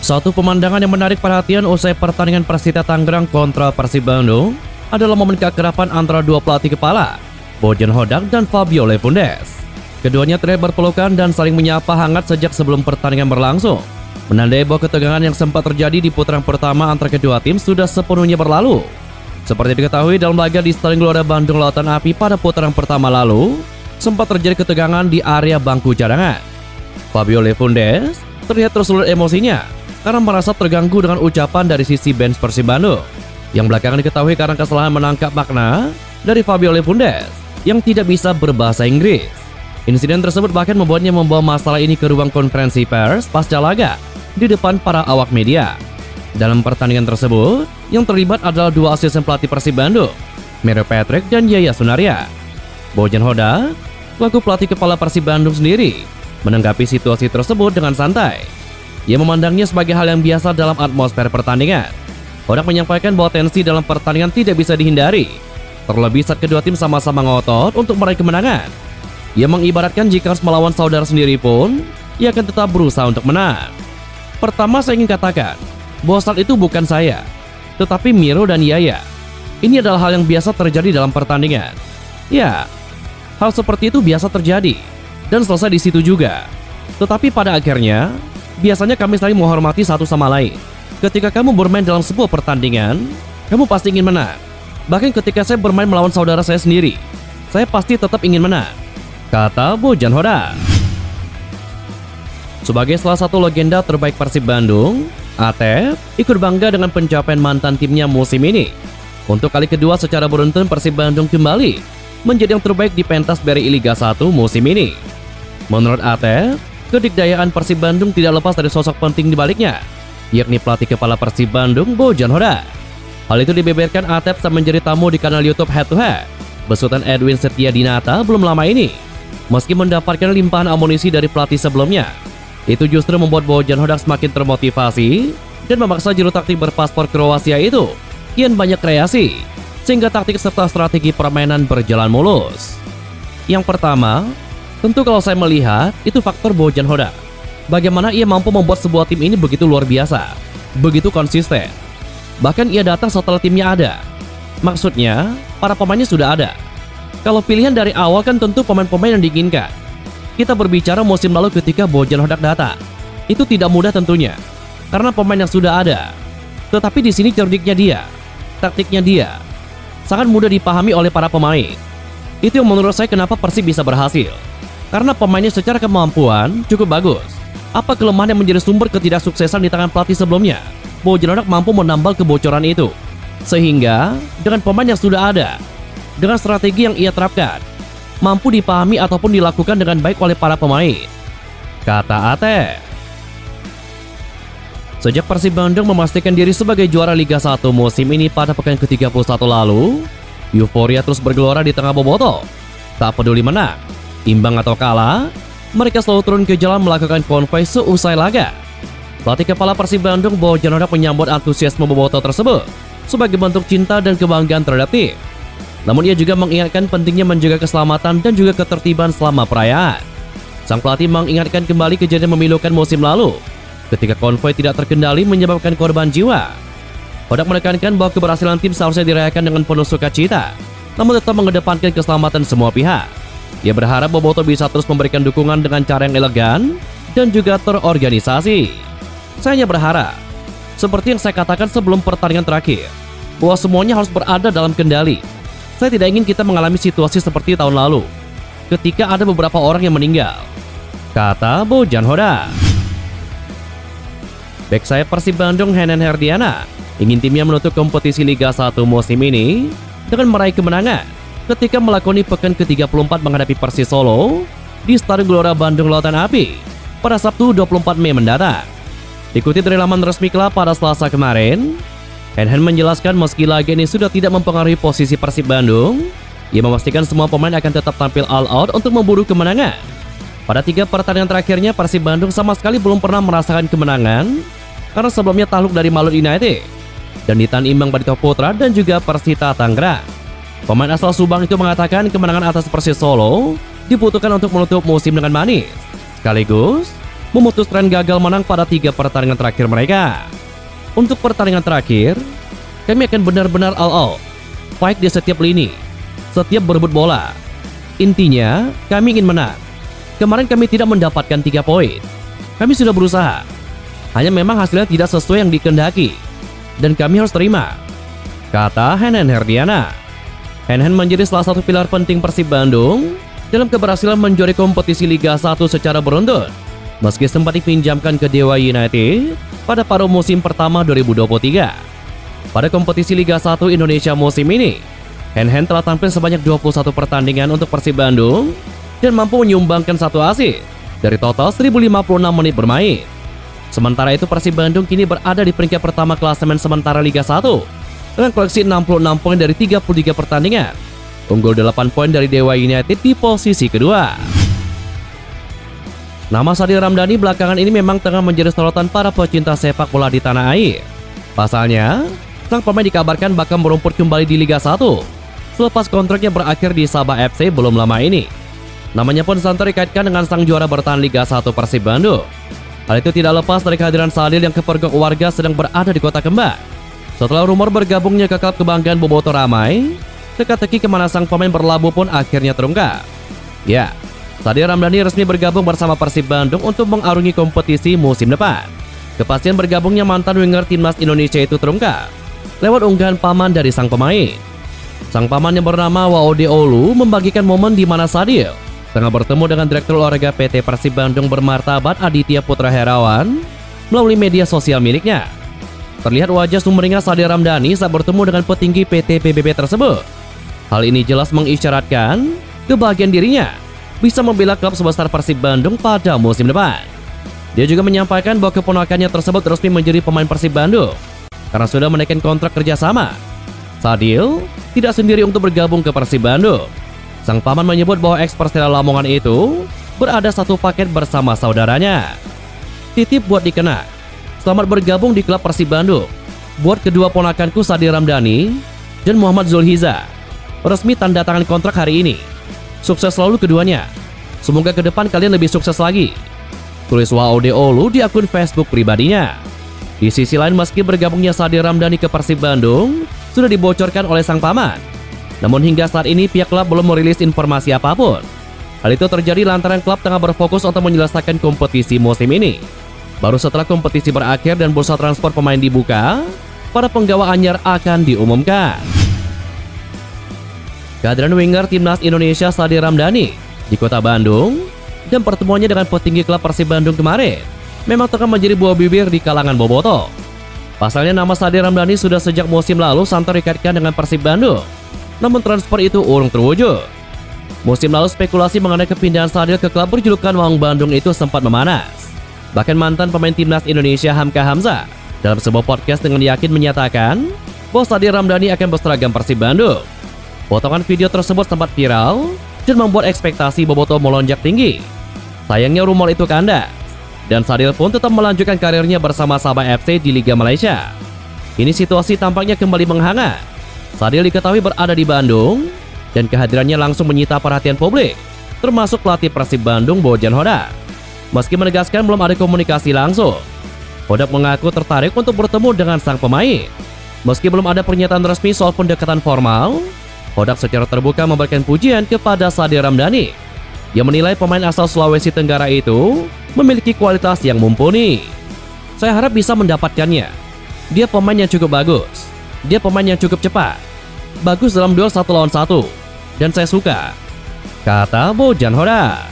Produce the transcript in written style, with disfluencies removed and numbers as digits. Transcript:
Satu pemandangan yang menarik perhatian usai pertandingan Persita Tangerang kontra Persib Bandung adalah momen keakraban antara dua pelatih kepala, Bojan Hodak dan Fabio Lefundes. Keduanya terlihat berpelukan dan saling menyapa hangat sejak sebelum pertandingan berlangsung, menandai bahwa ketegangan yang sempat terjadi di putaran pertama antara kedua tim sudah sepenuhnya berlalu. Seperti diketahui dalam laga di Stadion Gelora Bandung Lautan Api pada putaran pertama lalu, sempat terjadi ketegangan di area bangku cadangan. Fabio Lefundes terlihat tersulut emosinya karena merasa terganggu dengan ucapan dari sisi bench Persib Bandung, yang belakangan diketahui karena kesalahan menangkap makna dari Fabio Lefundes yang tidak bisa berbahasa Inggris. Insiden tersebut bahkan membuatnya membawa masalah ini ke ruang konferensi pers pasca laga di depan para awak media. Dalam pertandingan tersebut, yang terlibat adalah dua asisten pelatih Persib Bandung, Mario Patrick dan Yaya Sunaria. Bojan Hodak, selaku pelatih kepala Persib Bandung sendiri, menanggapi situasi tersebut dengan santai. Ia memandangnya sebagai hal yang biasa dalam atmosfer pertandingan. Hodak menyampaikan bahwa tensi dalam pertandingan tidak bisa dihindari, terlebih saat kedua tim sama-sama ngotot untuk meraih kemenangan. Ia mengibaratkan jika harus melawan saudara sendiri pun, ia akan tetap berusaha untuk menang. Pertama, saya ingin katakan bahwa saat itu bukan saya, tetapi Miro dan Yaya. Ini adalah hal yang biasa terjadi dalam pertandingan. Ya, hal seperti itu biasa terjadi dan selesai di situ juga. Tetapi pada akhirnya, biasanya kami saling menghormati satu sama lain. Ketika kamu bermain dalam sebuah pertandingan, kamu pasti ingin menang. Bahkan ketika saya bermain melawan saudara saya sendiri, saya pasti tetap ingin menang, kata Bojan Hodak. Sebagai salah satu legenda terbaik Persib Bandung, Atep ikut bangga dengan pencapaian mantan timnya musim ini. Untuk kali kedua secara beruntun Persib Bandung kembali menjadi yang terbaik di pentas BRI Liga 1 musim ini. Menurut Atep, kedikdayaan Persib Bandung tidak lepas dari sosok penting di baliknya, yakni pelatih kepala Persib Bandung, Bojan Hodak. Hal itu dibeberkan Atep saat menjadi tamu di kanal YouTube Head to Head besutan Edwin Setia Dinata belum lama ini. Meski mendapatkan limpahan amunisi dari pelatih sebelumnya, itu justru membuat Bojan Hodak semakin termotivasi dan memaksa juru taktik berpaspor Kroasia itu kian banyak kreasi, sehingga taktik serta strategi permainan berjalan mulus. Yang pertama, tentu kalau saya melihat, itu faktor Bojan Hodak. Bagaimana ia mampu membuat sebuah tim ini begitu luar biasa, begitu konsisten. Bahkan ia datang setelah timnya ada. Maksudnya, para pemainnya sudah ada. Kalau pilihan dari awal kan tentu pemain-pemain yang diinginkan. Kita berbicara musim lalu ketika Bojan Hodak datang. Itu tidak mudah tentunya, karena pemain yang sudah ada. Tetapi di sini cerdiknya dia, taktiknya dia, sangat mudah dipahami oleh para pemain. Itu yang menurut saya kenapa Persib bisa berhasil. Karena pemainnya secara kemampuan cukup bagus. Apa kelemahan yang menjadi sumber ketidaksuksesan di tangan pelatih sebelumnya? Bojan Hodak mampu menambal kebocoran itu. Sehingga dengan pemain yang sudah ada, dengan strategi yang ia terapkan, mampu dipahami ataupun dilakukan dengan baik oleh para pemain, kata Ate. Sejak Persib Bandung memastikan diri sebagai juara Liga 1 musim ini pada pekan ke-31 lalu, euforia terus bergelora di tengah bobotoh. Tak peduli menang, imbang atau kalah, mereka selalu turun ke jalan melakukan konvoy seusai laga. Pelatih kepala Persib Bandung, Bojan Hodak, menyambut antusiasme bobotoh tersebut sebagai bentuk cinta dan kebanggaan terhadap tim. Namun ia juga mengingatkan pentingnya menjaga keselamatan dan juga ketertiban selama perayaan. Sang pelatih mengingatkan kembali kejadian memilukan musim lalu ketika konvoy tidak terkendali menyebabkan korban jiwa. Hodak menekankan bahwa keberhasilan tim seharusnya dirayakan dengan penuh sukacita, namun tetap mengedepankan keselamatan semua pihak. Ia berharap bobotoh bisa terus memberikan dukungan dengan cara yang elegan dan juga terorganisasi. Saya hanya berharap, seperti yang saya katakan sebelum pertandingan terakhir, bahwa semuanya harus berada dalam kendali. Saya tidak ingin kita mengalami situasi seperti tahun lalu, ketika ada beberapa orang yang meninggal, kata Bojan Hodak. Bek sayap Persib Bandung, Henen Herdiana, ingin timnya menutup kompetisi Liga 1 musim ini dengan meraih kemenangan ketika melakoni pekan ke-34 menghadapi Persis Solo di Stadion Gelora Bandung Lautan Api pada Sabtu 24 Mei mendatang. Dikutip dari laman resmi klub pada Selasa kemarin, Henen menjelaskan meski laga ini sudah tidak mempengaruhi posisi Persib Bandung, ia memastikan semua pemain akan tetap tampil all out untuk memburu kemenangan. Pada 3 pertandingan terakhirnya, Persib Bandung sama sekali belum pernah merasakan kemenangan karena sebelumnya takluk dari Malut United dan ditahan imbang Barito Putra dan juga Persita Tangerang. Pemain asal Subang itu mengatakan kemenangan atas Persis Solo dibutuhkan untuk menutup musim dengan manis, sekaligus memutus tren gagal menang pada 3 pertandingan terakhir mereka. Untuk pertandingan terakhir, kami akan benar-benar all out, fight di setiap lini, setiap berebut bola. Intinya, kami ingin menang. Kemarin kami tidak mendapatkan 3 poin. Kami sudah berusaha. Hanya memang hasilnya tidak sesuai yang dikehendaki. Dan kami harus terima, kata Hen Hen Herdiana. Hen Hen menjadi salah satu pilar penting Persib Bandung dalam keberhasilan menjuarai kompetisi Liga 1 secara beruntun. Meski sempat dipinjamkan ke Dewa United pada paruh musim pertama 2023. Pada kompetisi Liga 1 Indonesia musim ini, Hen Hen telah tampil sebanyak 21 pertandingan untuk Persib Bandung dan mampu menyumbangkan 1 assist dari total 1056 menit bermain. Sementara itu Persib Bandung kini berada di peringkat pertama klasemen sementara Liga 1 dengan koleksi 66 poin dari 33 pertandingan, unggul 8 poin dari Dewa United di posisi kedua. Nama Sadil Ramdhani belakangan ini memang tengah menjadi sorotan para pecinta sepak bola di tanah air. Pasalnya, sang pemain dikabarkan bakal merumput kembali di Liga 1 selepas kontraknya berakhir di Sabah FC belum lama ini. Namanya pun santer dikaitkan dengan sang juara bertahan Liga 1 Persib Bandung. Hal itu tidak lepas dari kehadiran Sadil yang kepergok warga sedang berada di kota kembar. Setelah rumor bergabungnya ke klub kebanggaan bobotoh ramai, teka-teki kemana sang pemain berlabuh pun akhirnya terungkap. Ya, Sadil Ramdhani resmi bergabung bersama Persib Bandung untuk mengarungi kompetisi musim depan. Kepastian bergabungnya mantan winger timnas Indonesia itu terungkap lewat unggahan paman dari sang pemain. Sang paman yang bernama Waode Olu membagikan momen di mana Sadil tengah bertemu dengan Direktur Olahraga PT Persib Bandung bermartabat Aditya Putra Herawan melalui media sosial miliknya. Terlihat wajah sumringah Sadil Ramdhani saat bertemu dengan petinggi PT PBB tersebut. Hal ini jelas mengisyaratkan kebahagiaan dirinya bisa membela klub sebesar Persib Bandung pada musim depan. Dia juga menyampaikan bahwa keponakannya tersebut resmi menjadi pemain Persib Bandung karena sudah menaikkan kontrak kerjasama. Sadil tidak sendiri untuk bergabung ke Persib Bandung. Sang paman menyebut bahwa ex-Persela Lamongan itu berada satu paket bersama saudaranya. Titip buat dikena. Selamat bergabung di klub Persib Bandung. Buat kedua ponakanku Sadil Ramdhani dan Muhammad Zulhiza. Resmi tanda tangan kontrak hari ini. Sukses selalu keduanya. Semoga ke depan kalian lebih sukses lagi. Tulis Waode Olu di akun Facebook pribadinya. Di sisi lain, meski bergabungnya Sadil Ramdhani ke Persib Bandung sudah dibocorkan oleh sang paman, namun hingga saat ini pihak klub belum merilis informasi apapun. Hal itu terjadi lantaran klub tengah berfokus untuk menyelesaikan kompetisi musim ini. Baru setelah kompetisi berakhir dan bursa transfer pemain dibuka, para penggawa anyar akan diumumkan. Kehadiran winger timnas Indonesia Sadil Ramdhani di kota Bandung dan pertemuannya dengan petinggi klub Persib Bandung kemarin memang tengah menjadi buah bibir di kalangan bobotoh. Pasalnya nama Sadil Ramdhani sudah sejak musim lalu santer dikaitkan dengan Persib Bandung, namun transfer itu urung terwujud. Musim lalu spekulasi mengenai kepindahan Sadil ke klub berjulukan Maung Bandung itu sempat memanas. Bahkan mantan pemain timnas Indonesia Hamka Hamzah dalam sebuah podcast dengan yakin menyatakan bahwa Sadil Ramdhani akan berseragam Persib Bandung. Potongan video tersebut sempat viral dan membuat ekspektasi bobotoh melonjak tinggi. Sayangnya rumor itu kandas, dan Sadil pun tetap melanjutkan karirnya bersama Sabah FC di Liga Malaysia. Kini situasi tampaknya kembali menghangat. Sadil diketahui berada di Bandung dan kehadirannya langsung menyita perhatian publik, termasuk pelatih Persib Bandung Bojan Hodak. Meski menegaskan belum ada komunikasi langsung, Hodak mengaku tertarik untuk bertemu dengan sang pemain. Meski belum ada pernyataan resmi soal pendekatan formal, Hodak secara terbuka memberikan pujian kepada Sadil Ramdhani. Dia menilai pemain asal Sulawesi Tenggara itu memiliki kualitas yang mumpuni. Saya harap bisa mendapatkannya. Dia pemain yang cukup bagus. Dia pemain yang cukup cepat. Bagus dalam duel 1 lawan 1. Dan saya suka, kata Bojan Hodak.